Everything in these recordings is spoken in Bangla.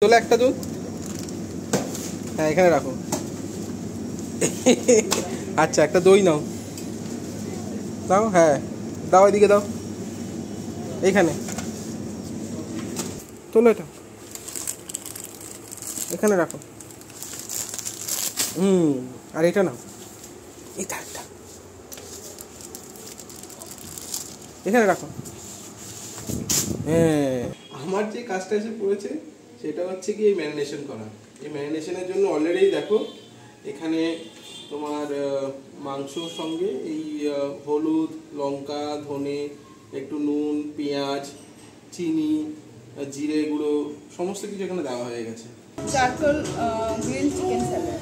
তোলা একটা দুধ, হ্যাঁ এখানে রাখো। আচ্ছা একটা দই নাও, দাও, হ্যাঁ দাও, এদিকে দাও, এইখানে তোলো, এটা এখানে রাখো। আর এটা নাও, এটা একটা এখানে রাখো। হ্যাঁ, আমার যে কাজটা এসে পড়েছে সেটা হচ্ছে কি এই ম্যারিনেশন করা। এই ম্যারিনেশনের জন্য অলরেডি দেখো এখানে তোমার মাংসর সঙ্গে এই হলুদ, লঙ্কা, ধনে, একটু নুন, পেঁয়াজ, চিনি, জিরে গুঁড়ো সমস্ত কিছু এখানে দেওয়া হয়ে গেছে। Charcoal grill chicken salad.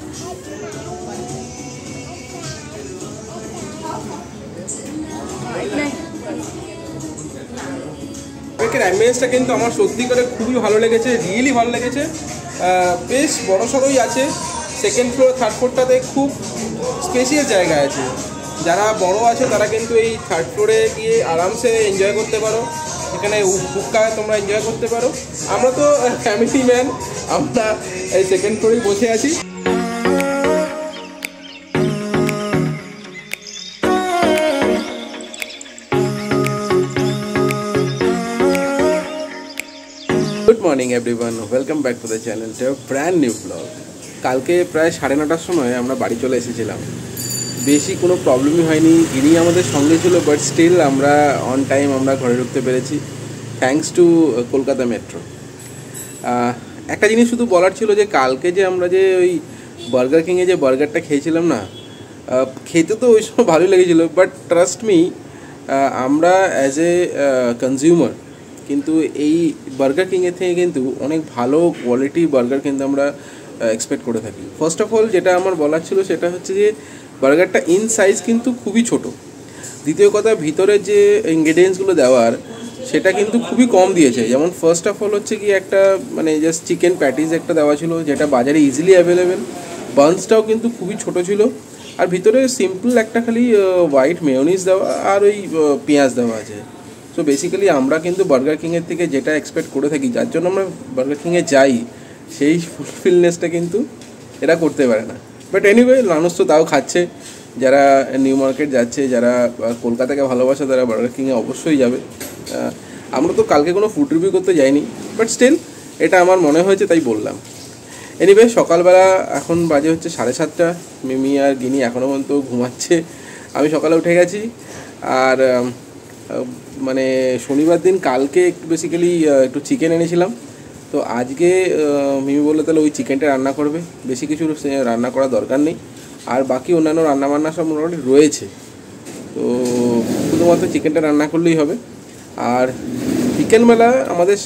অ্যাম্বিয়েন্সটা কিন্তু আমার সত্যি করে খুবই ভালো লেগেছে, রিয়েলি ভালো লেগেছে। বেশ বড় সড়োই আছে, সেকেন্ড ফ্লোর থার্ড ফ্লোরটাতে খুব স্পেশিয়াস জায়গা আছে। যারা বড় আছে তারা কিন্তু এই থার্ড ফ্লোরে গিয়ে আরামসে এনজয় করতে পারো, এখানে হুক্কা তোমরা এনজয় করতে পারো। আমরা তো ফ্যামিলি ম্যান, আমরা এই সেকেন্ড ফ্লোরেই বসে আছি। Good morning everyone, welcome back to the channel to brand new blog. কালকে প্রায় 9:30টার সময় আমরা বাড়ি চলে এসেছিলাম। বেশি কোনো প্রবলেমই হয়নি, গিনি আমাদের সঙ্গে ছিল, বাট স্টিল আমরা অন টাইম আমরা ঘরে ঢুকতে পেরেছি, থ্যাঙ্কস টু কলকাতা মেট্রো। একটা জিনিস শুধু বলার ছিল যে কালকে যে আমরা যে ওই বার্গার কিংয়ে যে বার্গারটা খেয়েছিলাম না, খেতে তো ওই সময় ভালোই লেগেছিলো, বাট ট্রাস্ট মি আমরা অ্যাজ এ কনজিউমার কিন্তু এই বার্গার কিংয়ের থেকে কিন্তু অনেক ভালো কোয়ালিটি বার্গার কিন্তু আমরা এক্সপেক্ট করে থাকি। ফার্স্ট অফ অল যেটা আমার বলার ছিল সেটা হচ্ছে যে বার্গারটা ইন সাইজ কিন্তু খুবই ছোট। দ্বিতীয় কথা, ভিতরে যে ইনগ্রেডিয়েন্টসগুলো দেওয়ার সেটা কিন্তু খুবই কম দিয়েছে। যেমন ফার্স্ট অফ অল হচ্ছে কি একটা মানে জাস্ট চিকেন প্যাটিস একটা দেওয়া ছিল, যেটা বাজারে ইজিলি অ্যাভেলেবেল। বানসটাও কিন্তু খুবই ছোট ছিল, আর ভিতরে সিম্পল একটা খালি হোয়াইট মেয়োনিজ দেওয়া আর ওই পেঁয়াজ দেওয়া আছে। সো বেসিক্যালি আমরা কিন্তু বার্গার কিংয়ের থেকে যেটা এক্সপেক্ট করে থাকি, যার জন্য আমরা বার্গার কিংয়ে যাই, সেই ফুলফিলনেসটা কিন্তু এরা করতে পারে না। বাট এনিওয়ে, মানুষ তো তাও খাচ্ছে। যারা নিউ মার্কেট যাচ্ছে, যারা কলকাতাকে ভালোবাসে, তারা বার্গার কিংয়ে অবশ্যই যাবে। আমরা তো কালকে কোনো ফুড রিভিউ করতে যাইনি, বাট স্টিল এটা আমার মনে হয়েছে তাই বললাম। এনিওয়ে, সকালবেলা এখন বাজে হচ্ছে 7:30। মিমি আর গিনি এখনও পর্যন্ত ঘুমাচ্ছে। আমি সকালে উঠে গেছি। আর মানে শনিবার দিন কালকে একটু বেসিক্যালি একটু চিকেন এনেছিলাম, তো আজকে মিমি বললো তাহলে ওই চিকেনটা রান্না করবে, বেশি কিছু রান্না করার দরকার নেই, আর বাকি অন্যান্য রান্নাবান্না সব মোটামুটি রয়েছে, তো শুধুমাত্র চিকেনটা রান্না করলেই হবে। আর বিকেলবেলা আমাদের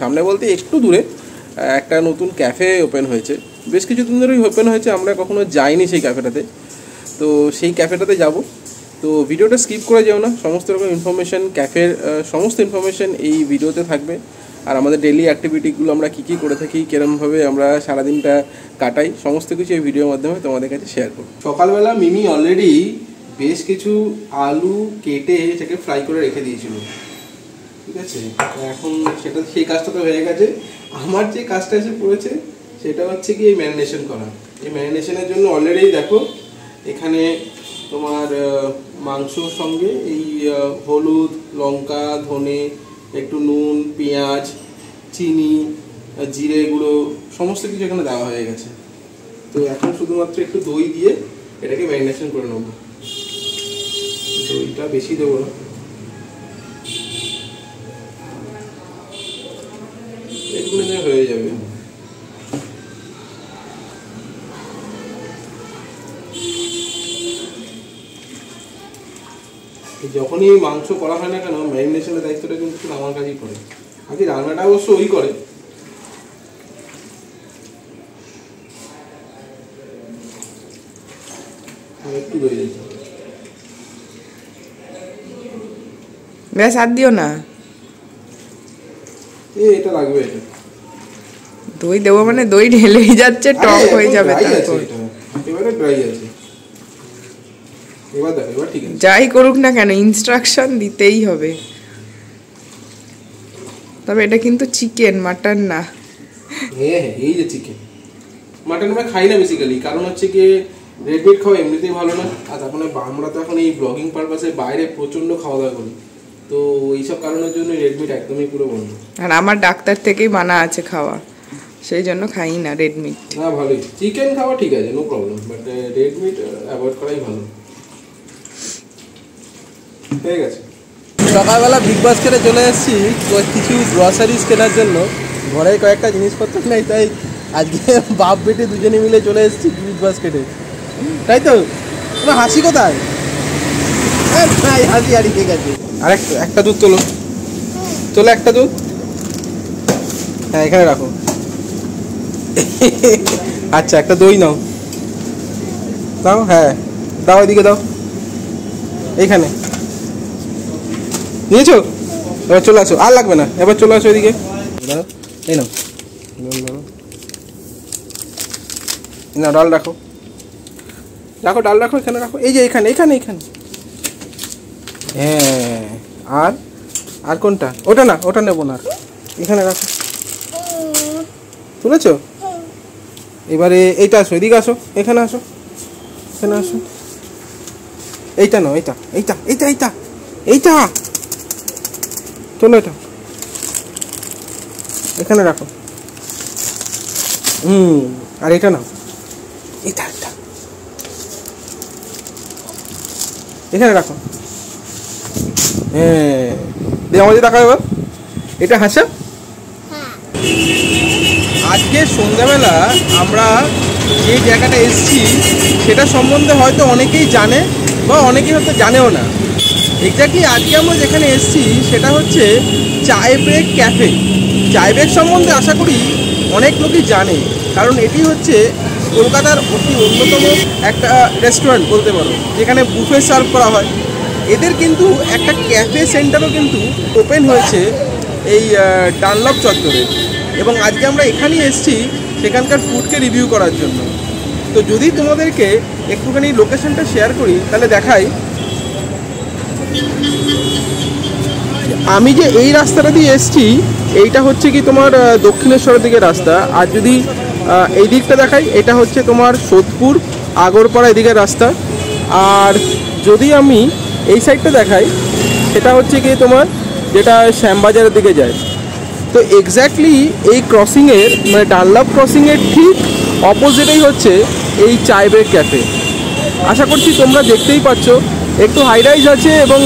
সামনে বলতে একটু দূরে একটা নতুন ক্যাফে ওপেন হয়েছে, বেশ কিছুদিন ধরেই ওপেন হয়েছে, আমরা কখনো যাইনি সেই ক্যাফেটাতে, তো সেই ক্যাফেটাতে যাব। তো ভিডিওটা স্কিপ করে যাও না, সমস্ত রকম ইনফরমেশান, ক্যাফের সমস্ত ইনফরমেশান এই ভিডিওতে থাকবে। আর আমাদের ডেইলি অ্যাক্টিভিটিগুলো আমরা কী কী করে থাকি, কীরকমভাবে আমরা সারাদিনটা কাটাই, সমস্ত কিছু এই ভিডিওর মাধ্যমে তোমাদের কাছে শেয়ার করব। সকালবেলা মিমি অলরেডি বেশ কিছু আলু কেটে সেটাকে ফ্রাই করে রেখে দিয়েছিল, ঠিক আছে। এখন সেটা সেই কাজটা তো হয়ে গেছে। আমার যে কাজটা এসে পড়েছে সেটা হচ্ছে কি এই ম্যারিনেশন করা। এই ম্যারিনেশনের জন্য অলরেডি দেখো এখানে তোমার মাংসর সঙ্গে এই হলুদ, লঙ্কা, ধনে, একটু নুন, পেঁয়াজ, চিনি, জিরে গুঁড়ো সমস্ত কিছু এখানে দেওয়া হয়ে গেছে। তো এখন শুধুমাত্র একটু দই দিয়ে এটাকে ম্যারিনেশন করে নেব। দইটা বেশি দেবো না, এগুলো হয়ে যাবে। যখনই মাংস করা হয় না কেন, ম্যারিনেশনের দায়িত্বটা কিন্তু আমার কাছেই পড়ে। আগে রান্নাটা অবশ্য ওই করে, একটু দই দিতে হবে। ব্যাস আর দিও না, এটা লাগবে। এটা দই দেবো মানে দই ঢেলেই যাচ্ছে, টক হয়ে যাবে। এবারে ড্রাই আছে, এবার ঠিক আছে। যাই করুক না কেন ইনস্ট্রাকশন দিতেই হবে। তবে এটা কিন্তু চিকেন, মাটন না। হ্যাঁ এই যে চিকেন, মাটন আমরা খাই না বেসিক্যালি, কারণ হচ্ছে কি রেড মিট খাওয়া এমনিতেই ভালো না, আর তারপরে আমরা তো এখন এই ব্লগিং পারপাসে বাইরে প্রচণ্ড খাওয়া দাওয়া করি, তো এইসব কারণের জন্য রেড মিট একদমই পুরো বন্ধ। আর আমার ডাক্তার থেকেই মানা আছে খাওয়া, সেই জন্য খাই না রেড মিট। না ভালোই, চিকেন খাওয়া ঠিক আছে, no problem, but red meat avoid করাই ভালো। ঠিক আছে, সকালবেলা বিগ বাস্কেটে চলে এসেছি কিছু গ্রসারিজ কেনার জন্য, ঘরে কয়েকটা জিনিসপত্র নেই, তাই আজকে বাপ বেটে দুজনে মিলে চলে এসেছি বিগ বাস্কেটে, তাই তো? তোমার হাসি কোথায়? হাসি আরি, ঠিক আছে। আর একটা দুধ তোলো, চলো একটা দুধ, হ্যাঁ এখানে রাখো। আচ্ছা একটা দই নাও, দাও, হ্যাঁ দাও, এদিকে দাও, এইখানে নিয়েছো, এবার চলে আসো, আর লাগবে না, এবার চলে আসো এদিকে, এই নাও, না ডাল রাখো, রাখো ডাল রাখো, এখানে রাখো, এই যে এখানে এখানে এখানে, হ্যাঁ। আর আর কোনটা? ওটা না, ওটা নেবো না, এখানে রাখো, তুলেছো? এবারে এইটা আসো, এদিকে আসো, এখানে আসো, এখানে আসো, এইটা নাও, এইটা এইটা এইটা এইটা এইটা, চলো এটা এখানে রাখো, আর এটা নাও, এটা এটা এখানে রাখো, হ্যাঁ দিয়ে আমাদের দেখা এবার, এটা হাসা। আজকে সন্ধ্যাবেলা আমরা যে জায়গাটা এসেছি সেটা সম্বন্ধে হয়তো অনেকেই জানে বা অনেকেই হয়তো জানেও না। এক্স্যাক্টলি আজকে আমরা যেখানে এসেছি সেটা হচ্ছে চায় ব্রেক ক্যাফে। চায় ব্রেক সম্বন্ধে আশা করি অনেক লোকই জানে, কারণ এটি হচ্ছে কলকাতার অতি অন্যতম একটা রেস্টুরেন্ট বলতে পারো, যেখানে বুফে সার্ভ করা হয়। এদের কিন্তু একটা ক্যাফে সেন্টারও কিন্তু ওপেন হয়েছে এই ডানলপ চত্বরে, এবং আজকে আমরা এখানেই এসেছি সেখানকার ফুডকে রিভিউ করার জন্য। তো যদি তোমাদেরকে একটুখানি লোকেশনটা শেয়ার করি তাহলে দেখাই। আমি যে এই রাস্তাটা দিয়ে এসেছি এইটা হচ্ছে কি তোমার দক্ষিণেশ্বরের দিকে রাস্তা, আর যদি এই দিকটা দেখাই এটা হচ্ছে তোমার সোদপুর আগরপাড়া এদিকের রাস্তা, আর যদি আমি এই সাইডটা দেখাই সেটা হচ্ছে কি তোমার যেটা শ্যামবাজারের দিকে যায়। তো এক্স্যাক্টলি এই ক্রসিংয়ের মানে ডানলপ ক্রসিংয়ের ঠিক অপোজিটেই হচ্ছে এই চায় ব্রেক ক্যাফে। আশা করছি তোমরা দেখতেই পাচ্ছ, একটু হাইরাইজ আছে এবং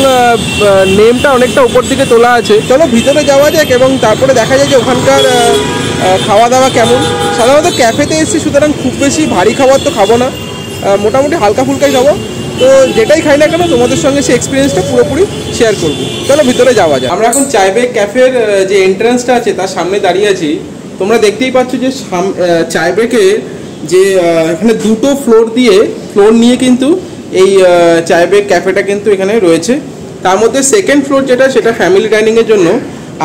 নেমটা অনেকটা উপর দিকে তোলা আছে। চলো ভিতরে যাওয়া যাক এবং তারপরে দেখা যায় যে ওখানকার খাওয়া দাওয়া কেমন। সাধারণত ক্যাফেতে এসেছি, সুতরাং খুব বেশি ভারী খাবার তো খাবো না, মোটামুটি হালকা ফুলকাই খাবো। তো যেটাই খাই না কেন তোমাদের সঙ্গে সেই এক্সপিরিয়েন্সটা পুরোপুরি শেয়ার করবো। চলো ভিতরে যাওয়া যায়। আমরা এখন চায় ব্রেক ক্যাফের যে এন্ট্রান্সটা আছে তার সামনে দাঁড়িয়ে আছি। তোমরা দেখতেই পাচ্ছ যে চায় ব্রেকের যে এখানে দুটো ফ্লোর নিয়ে কিন্তু এই চায় ব্রেক ক্যাফেটা কিন্তু এখানে রয়েছে। তার মধ্যে সেকেন্ড ফ্লোর যেটা সেটা ফ্যামিলি ডাইনিংয়ের জন্য,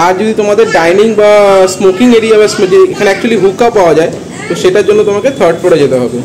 আর যদি তোমাদের ডাইনিং বা স্মোকিং এরিয়া বা এখানে অ্যাকচুয়ালি হুকা পাওয়া যায় তো সেটার জন্য তোমাকে থার্ড ফ্লোরে যেতে হবে।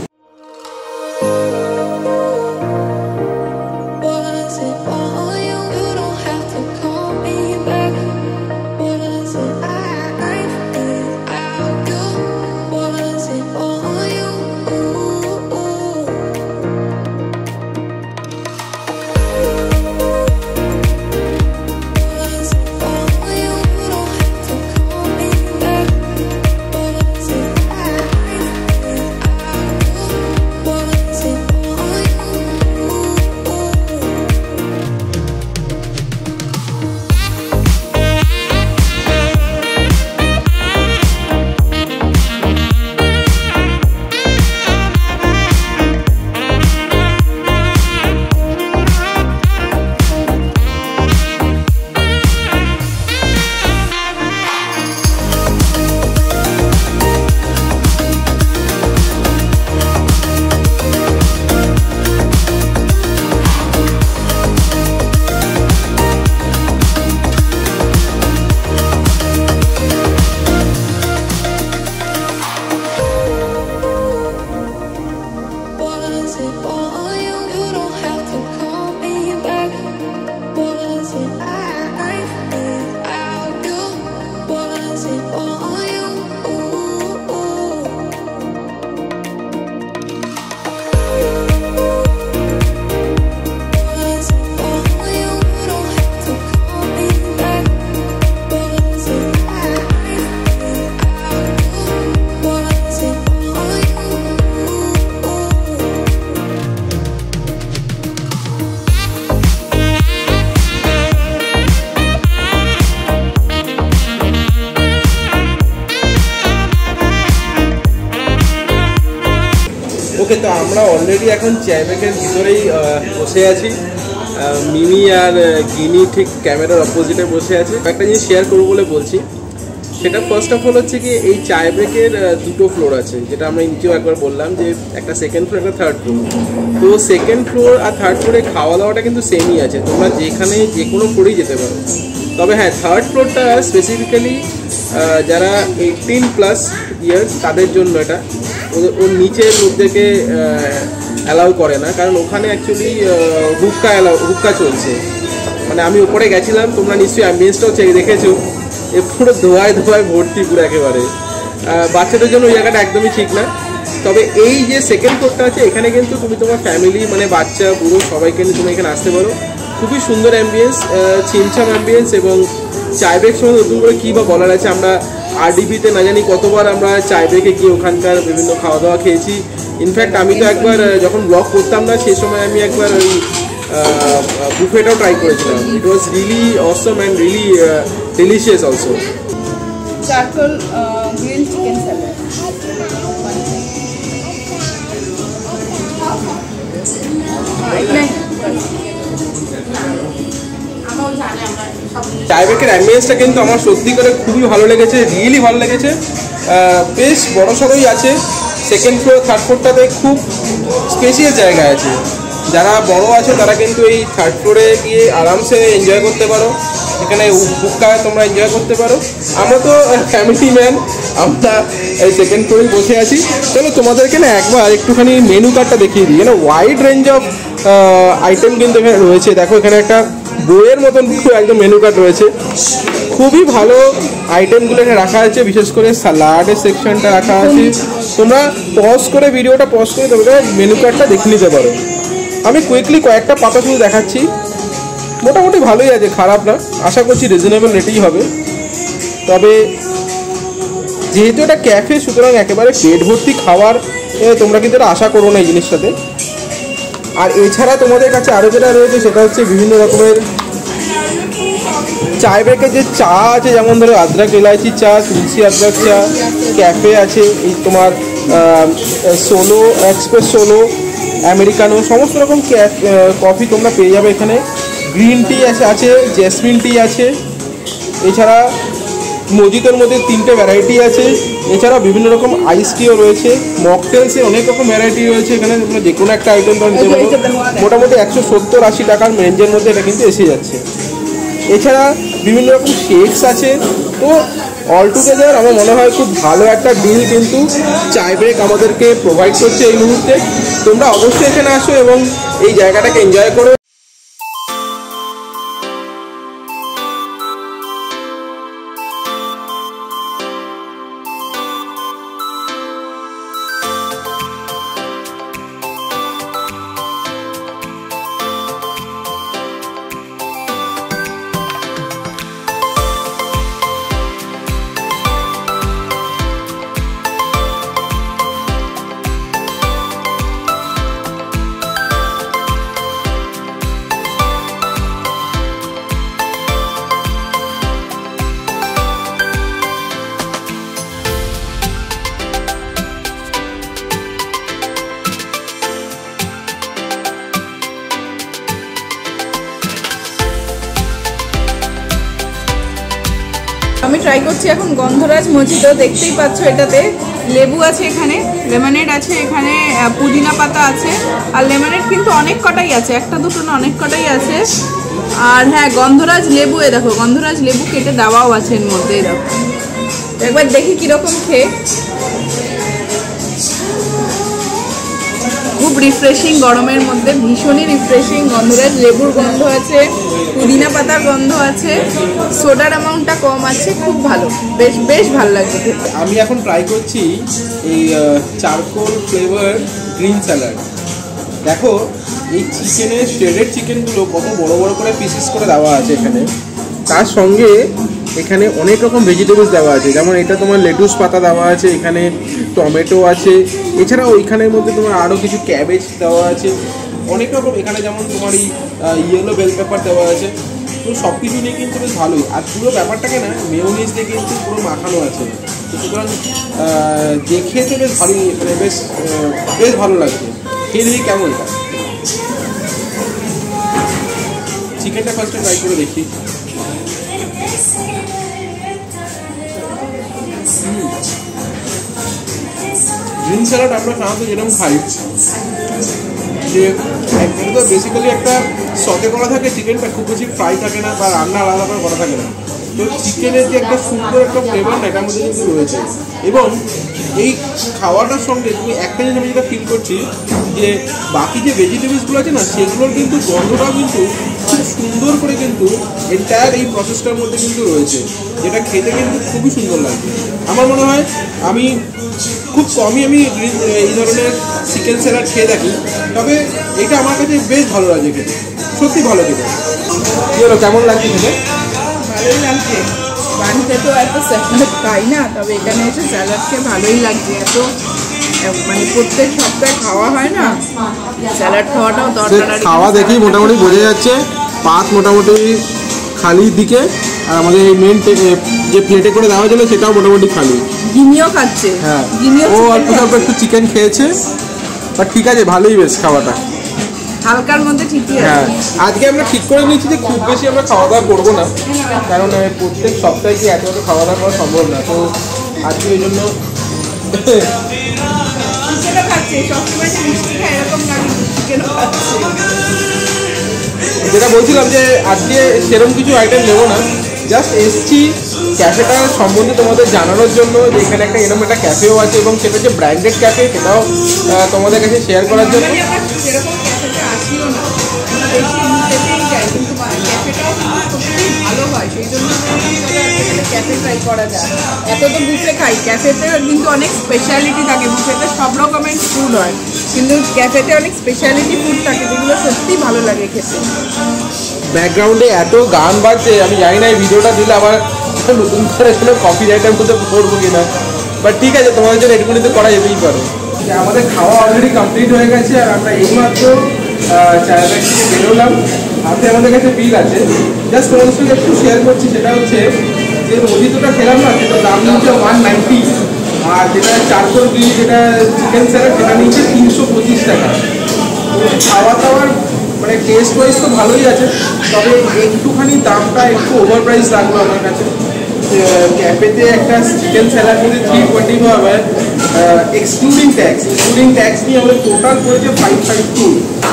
ওকে, তো আমরা অলরেডি এখন চায়বেকের ভিতরেই বসে আছি। মিমি আর গিনি ঠিক ক্যামেরার অপোজিটে বসে আছে। একটা জিনিস শেয়ার করবো বলে বলছি, সেটা ফার্স্ট অফ অল হচ্ছে কি, এই চায়বেকের দুটো ফ্লোর আছে, যেটা আমরা নিচেও একবার বললাম যে একটা সেকেন্ড ফ্লোর একটা থার্ড ফ্লোর। তো সেকেন্ড ফ্লোর আর থার্ড ফ্লোরে খাওয়া দাওয়াটা কিন্তু সেমই আছে, তোমরা যেখানে যে কোনো ফ্লোরেই যেতে পারো। তবে হ্যাঁ, থার্ড ফ্লোরটা স্পেসিফিক্যালি যারা 18+ ইয়ার্স তাদের জন্য এটা, ওর নিচের লোকদেরকে অ্যালাউ করে না, কারণ ওখানে অ্যাকচুয়ালি হুক্কা চলছে। মানে আমি ওপরে গেছিলাম, তোমরা নিশ্চয়ই অ্যাম্বিয়েন্সটাও দেখেছো, এ পুরো ধোয়ায় ভর্তি পুরো একেবারে। বাচ্চাদের জন্য ওই জায়গাটা একদমই ঠিক না। তবে এই যে সেকেন্ড ফ্লোরটা আছে, এখানে কিন্তু তুমি তোমার ফ্যামিলি মানে বাচ্চা বুড়ো সবাইকে নিয়ে তুমি এখানে আসতে পারো। খুবই সুন্দর অ্যাম্বিয়েন্স, ছিমছাম অ্যাম্বিয়েন্স। এবং চায়বেক সম্বন্ধে নতুন করে কী বা বলার আছে, আমরা RDBতে না জানি কতবার আমরা চায়বেকে গিয়ে ওখানকার বিভিন্ন খাওয়া দাওয়া খেয়েছি। ইনফ্যাক্ট আমি তো একবার যখন ব্লগ করতাম না, সেই সময় আমি একবার ওই বুফেটাও ট্রাই করেছিলাম। It was really awesome and really delicious also. Charcoal grilled chicken salad. চায়বেকের অ্যাম্বিয়েন্সটা কিন্তু আমার সত্যি করে খুবই ভালো লেগেছে, রিয়েলি ভালো লেগেছে। বেশ বড় সড়োই আছে, সেকেন্ড ফ্লোর থার্ড ফ্লোরটাতে খুব স্পেশিয়াস জায়গা আছে। যারা বড় আছে তারা কিন্তু এই থার্ড ফ্লোরে গিয়ে আরামসে এনজয় করতে পারো, এখানে হুক্কা তোমরা এনজয় করতে পারো। আমরা তো ফ্যামিলি ম্যান, আমরা এই সেকেন্ড ফ্লোরেই বসে আছি। চলো তোমাদেরকে না একবার একটুখানি মেনু কার্ডটা দেখিয়ে দিই। ওয়াইড রেঞ্জ অফ আইটেম কিন্তু এখানে রয়েছে। দেখো এখানে একটা বইয়ের মতন একদম মেনু কার্ড রয়েছে, খুবই ভালো আইটেমগুলো এখানে রাখা আছে। বিশেষ করে স্যালাডের সেকশনটা রাখা আছে, তোমরা ভিডিওটা পজ করে তোমরা মেনু কার্ডটা দেখে নিতে পারো। আমি কুইকলি কয়েকটা পাতা শুধু দেখাচ্ছি, মোটামুটি ভালোই আছে, খারাপ না। আশা করছি রিজনেবল রেটেই হবে। তবে যেহেতু এটা ক্যাফে, সুতরাং একেবারে পেট ভর্তি খাবার তোমরা কিন্তু এটা আশা করো না এই জিনিসটাতে। আর এছাড়া তোমাদের কাছে আরও যেটা রয়েছে সেটা হচ্ছে বিভিন্ন রকমের চায়বেকের যে চা আছে, যেমন ধরো আদ্রাক এলাচি চা, তুলসী আদ্রাক চা, ক্যাফে আছে, এই তোমার সোলো, এক্সপ্রেস সোলো, আমেরিকানো, সমস্ত রকম কফি তোমরা পেয়ে যাবে এখানে। গ্রিন টি আছে, জেসমিন টি আছে। এছাড়া মজিতোর মধ্যে 3টে ভ্যারাইটি আছে। এছাড়া বিভিন্ন রকম আইস টিও রয়েছে, মকটেলসে অনেক রকম ভ্যারাইটি রয়েছে এখানে। তোমরা যে কোনো একটা আইটেম নিতে পারো। মোটামুটি 170-80 টাকার রেঞ্জের মধ্যে এটা কিন্তু এসে যাচ্ছে। এছাড়া বিভিন্ন রকম শেকস আছে। তো অল টুগেদার আমার মনে হয় খুব ভালো একটা ডিল কিন্তু চায়বেক আমাদেরকে প্রোভাইড করছে এই মুহূর্তে। তোমরা অবশ্যই এখানে আসো এবং এই জায়গাটাকে এনজয় করো। আমি ট্রাই করছি এখন গন্ধরাজ মজিতো। দেখতেই পাচ্ছ এটাতে লেবু আছে, এখানে লেমনেড আছে, এখানে পুদিনা পাতা আছে। আর লেমনেড কিন্তু অনেক কটাই আছে, একটা দুটো না, অনেক কটাই আছে। আর হ্যাঁ, গন্ধরাজ লেবু, এ দেখো গন্ধরাজ লেবু কেটে দেওয়াও আছে এর মধ্যে। দেখো একবার দেখি কিরকম খেয়ে। খুব রিফ্রেশিং, গরমের মধ্যে ভীষণই রিফ্রেশিং। গন্ধরাজ লেবুর গন্ধ আছে, পুদিনা পাতার গন্ধ আছে, সোডার অ্যামাউন্টটা কম আছে, খুব ভালো, বেশ ভালো লাগছে খেতে। আমি এখন ট্রাই করছি এই চারকোল ফ্লেভার গ্রিন স্যালাড। দেখো এই চিকেনের শ্রেডেড চিকেনগুলো কত বড় বড় করে পিসেস করে দেওয়া আছে এখানে। তার সঙ্গে এখানে অনেক রকম ভেজিটেবলস দেওয়া আছে, যেমন এটা তোমার লেটুস পাতা দেওয়া আছে, এখানে টমেটো আছে। এছাড়াও ওইখানের মধ্যে তোমার আরও কিছু ক্যাবেজ দেওয়া আছে, অনেক রকম। এখানে যেমন তোমার এই ইয়েলো বেল পেপার দেওয়া আছে। তো সব কিছু নিয়ে কিন্তু বেশ ভালোই। আর পুরো ব্যাপারটাকে না মেয়োনিজ দিয়ে কিন্তু পুরো মাখানো আছে। সুতরাং দেখে তো বেশ ভালোই, মানে বেশ ভালো লাগছে। খেয়ে দেখি কেমন এটা। চিকেনটা ফার্স্টে ট্রাই করে দেখি। গ্রিন স্যালাড আমরা সাধারণত যেরকম খাই, যে এটা তো বেসিক্যালি একটা সতে করা থাকে চিকেনটা, খুব বেশি ফ্রাই থাকে না বা রান্না আলাদা করে করা থাকে না। তো চিকেনের যে একটা সুন্দর একটা ফ্লেভার এটার মধ্যে কিন্তু রয়েছে। এবং এই খাওয়াটার সঙ্গে তুমি একটা জিনিস আমি যেটা ফিল করছি, যে বাকি যে ভেজিটেবলসগুলো আছে না, সেগুলোর কিন্তু গন্ধটাও কিন্তু খুব সুন্দর করে কিন্তু এন্টায়ার এই প্রসেসটার মধ্যে কিন্তু রয়েছে, যেটা খেতে কিন্তু খুবই সুন্দর লাগছে। আমার মনে হয় আমি খুব কমই এই ধরনের চিকেন স্যালাড খেয়ে থাকি, তবে এটা আমার কাছে বেশ ভালো লাগে খেতে, সত্যি ভালো খেতে। কী হলো, কেমন লাগছে খেতে? ভালোই লাগছে। বাড়িতে তো এত স্যালাড খাই না, তবে এখানে এসে স্যালাড খেয়ে ভালোই লাগছে। এত মানে প্রত্যেক সপ্তাহে খাওয়া হয় না, স্যালাড খাওয়াটাও দরকার। খাওয়া দেখেই মোটামুটি বোঝা যাচ্ছে পাত মোটামুটি খালির দিকে, আর আমাদের এই মেন যে প্লেটে করে দেওয়া হয়েছিল সেটাও মোটামুটি খালি। গিনিও খাচ্ছে। হ্যাঁ, গিনিও ও অল্প স্বল্প একটু চিকেন খেয়েছে, বাট ঠিক আছে, ভালোই বেশ খাওয়াটা, হালকার মধ্যে ঠিকই আছে। হ্যাঁ, আজকে আমরা ঠিক করে নিয়েছি যে খুব বেশি আমরা খাওয়া দাওয়া করবো না, কারণ প্রত্যেক সপ্তাহে কি এত খাওয়া দাওয়া করা সম্ভব না। তো আজকে এই জন্য যেটা বলছিলাম যে আজকে সেরকম কিছু আইটেম নেবো না, জাস্ট এসছি ক্যাফেটার সম্বন্ধে তোমাদের জানানোর জন্য, যে এখানে একটা এরকম একটা ক্যাফেও আছে এবং সেটা হচ্ছে ব্র্যান্ডেড ক্যাফে, সেটাও তোমাদের কাছে শেয়ার করার জন্য। ভালো হয়, সেই জন্য ক্যাফে ট্রাই করা যায়। এত তো বুফে খাই, ক্যাফেতে কিন্তু অনেক স্পেশালিটি থাকে। বুফেতে সব রকমের ফুড হয়, কিন্তু ক্যাফেতে অনেক স্পেশালিটি ফুড থাকে যেগুলো সত্যি ভালো লাগে খেতে। ব্যাকগ্রাউন্ডে এত গান বাজছে, আমি জানি না এই ভিডিওটা দিলে আবার নতুন করে কোনো কপিরাইটের মধ্যে পড়বো কিনা, বাট ঠিক আছে, তোমাদের জন্য এটুকুনিতে করা যেতেই পারে। আমাদের খাওয়া অলরেডি কমপ্লিট হয়ে গেছে, আর আমরা এইমাত্র চায়ের থেকে বেরোলাম। হাতে আমাদের কাছে বিল আছে, জাস্ট তোমাদের সঙ্গে একটু শেয়ার করছি। সেটা হচ্ছে যে মজিতোটা খেলাম না, সেটার দাম নিচ্ছে 190, আর যেটা চারকোল বিল, যেটা চিকেন স্যালাড, সেটা নিচ্ছে 325 টাকা। খাওয়া দাওয়ার মানে টেস্ট ওয়াইজ তো ভালোই আছে, তবে একটুখানি দামটা একটু ওভার প্রাইস লাগলো আমার কাছে। ক্যাফেতে একটা চিকেন স্যালাড যদি 320 হবে, এক্সক্লুডিং ট্যাক্স নিয়ে আমাদের টোটাল পড়েছে 552।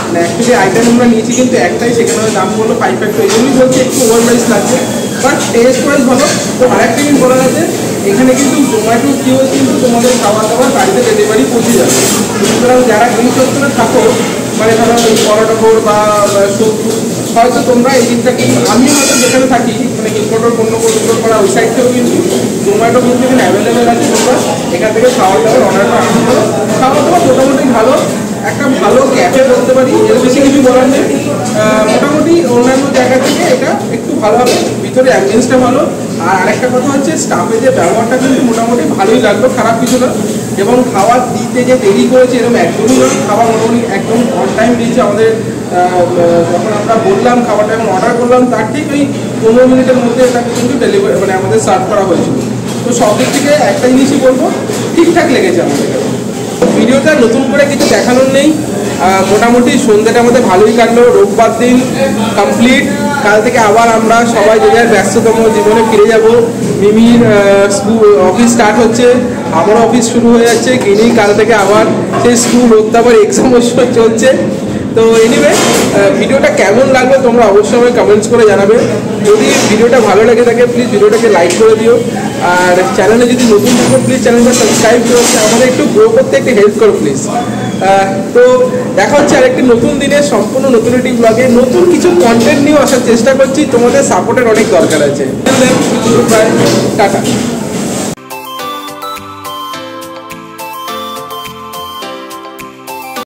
মানে অ্যাকচুয়ালি আইটেম আমরা নিয়েছি কিন্তু একটাই, সেখানে দাম পড়লো 552। এই জন্যই বলছি একটু ওভার প্রাইস লাগছে, বাট টেস্ট ওয়াইজ ভালো। তো আরেকটা জিনিস বলা যাচ্ছে, এখানে কিন্তু জোম্যাটো কিও কিন্তু তোমাদের খাওয়া দাওয়ার বাড়িতে ডেলিভারি পৌঁছে যাবে। সুতরাং যারা এই চত্বরে থাকো, মানে ধরো বড়ডবর বা সবুজ, হয়তো তোমরা এই দিকটা কিন্তু, আমিও হয়তো যেখানে থাকি মানে ইম্পোর্টার পণ্য ইম্পোর্ট করা ওই সাইড থেকেও কিন্তু জোম্যাটো কিন্তু এখানে অ্যাভেলেবেল আছে। তোমরা এখান থেকে খাওয়া দাওয়ার অর্ডার করে আনতে পারো। খাওয়া দাওয়া মোটামুটি ভালো, একটা ভালো ক্যাফে বলতে পারি, এর বেশি কিছু বলার নেই। মোটামুটি অন্যান্য জায়গা থেকে এটা একটু ভালো হবে, ভিতরে অ্যাম্বিয়েন্সটা ভালো। আর আরেকটা কথা হচ্ছে, স্টাফের যে ব্যবহারটা কিন্তু মোটামুটি ভালোই লাগলো, খারাপ কিছু না। এবং খাবার দিতে যে দেরি করেছে এরকম একদমই নয়, খাবার মোটামুটি একদম অন টাইম দিয়েছে। আমাদের যখন আমরা বললাম খাবারটা এবং অর্ডার করলাম, তার ঠিক ওই 15 মিনিটের মধ্যে এটাকে কিন্তু ডেলিভারি মানে আমাদের সার্ভ করা হয়েছিল। তো সব দিক থেকে একটা জিনিসই বলবো, ঠিকঠাক লেগেছে আমাদের। ভিডিওটা নতুন করে কিছু দেখানোর নেই, মোটামুটি সন্ধ্যাটা আমাদের ভালোই কাটলো। রোববার দিন কমপ্লিট, কাল থেকে আবার আমরা সবাই যে যার ব্যস্ততম জীবনে ফিরে যাব। মিমির স্কুল অফিস স্টার্ট হচ্ছে, আমারও অফিস শুরু হয়ে যাচ্ছে। গিনি কাল থেকে আবার সেই স্কুল হতে আবার এক্সাম চলছে। তো এনিওয়ে, ভিডিওটা কেমন লাগলো তোমরা অবশ্যই আমাকে কমেন্টস করে জানাবে। যদি ভিডিওটা ভালো লেগে থাকে প্লিজ ভিডিওটাকে লাইক করে দিও, আর চ্যানেলে যদি নতুন থাকো প্লিজ চ্যানেলটা সাবস্ক্রাইব করে আমাদের একটু গ্রো করতে একটু হেল্প করো প্লিজ। তো দেখা হচ্ছে আরেকটি নতুন দিনে সম্পূর্ণ নতুন একটি ব্লগে নতুন কিছু কন্টেন্ট নিয়ে আসার চেষ্টা করছি। তোমাদের সাপোর্টের অনেক দরকার আছে। টাটা।